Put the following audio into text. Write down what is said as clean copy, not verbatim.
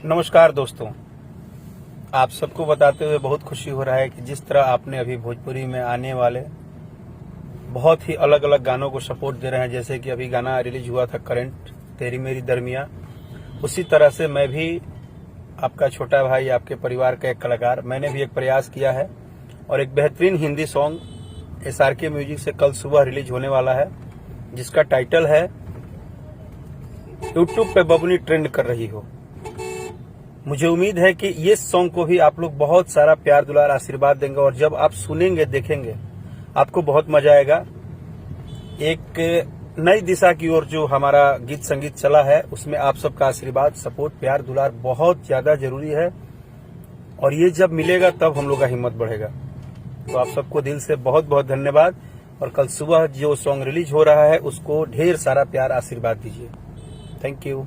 नमस्कार दोस्तों, आप सबको बताते हुए बहुत खुशी हो रहा है कि जिस तरह आपने अभी भोजपुरी में आने वाले बहुत ही अलग अलग गानों को सपोर्ट दे रहे हैं। जैसे कि अभी गाना रिलीज हुआ था करंट तेरी मेरी दरमिया, उसी तरह से मैं भी आपका छोटा भाई, आपके परिवार का एक कलाकार, मैंने भी एक प्रयास किया है और एक बेहतरीन हिंदी सॉन्ग SRK म्यूजिक से कल सुबह रिलीज होने वाला है, जिसका टाइटल है यूट्यूब पे बबनी ट्रेंड कर रही हो। मुझे उम्मीद है कि ये सॉन्ग को भी आप लोग बहुत सारा प्यार दुलार आशीर्वाद देंगे और जब आप सुनेंगे देखेंगे आपको बहुत मजा आएगा। एक नई दिशा की ओर जो हमारा गीत संगीत चला है उसमें आप सबका आशीर्वाद, सपोर्ट, प्यार दुलार बहुत ज्यादा जरूरी है और ये जब मिलेगा तब हम लोग का हिम्मत बढ़ेगा। तो आप सबको दिल से बहुत बहुत धन्यवाद और कल सुबह जो सॉन्ग रिलीज हो रहा है उसको ढेर सारा प्यार आशीर्वाद दीजिए। Thank you.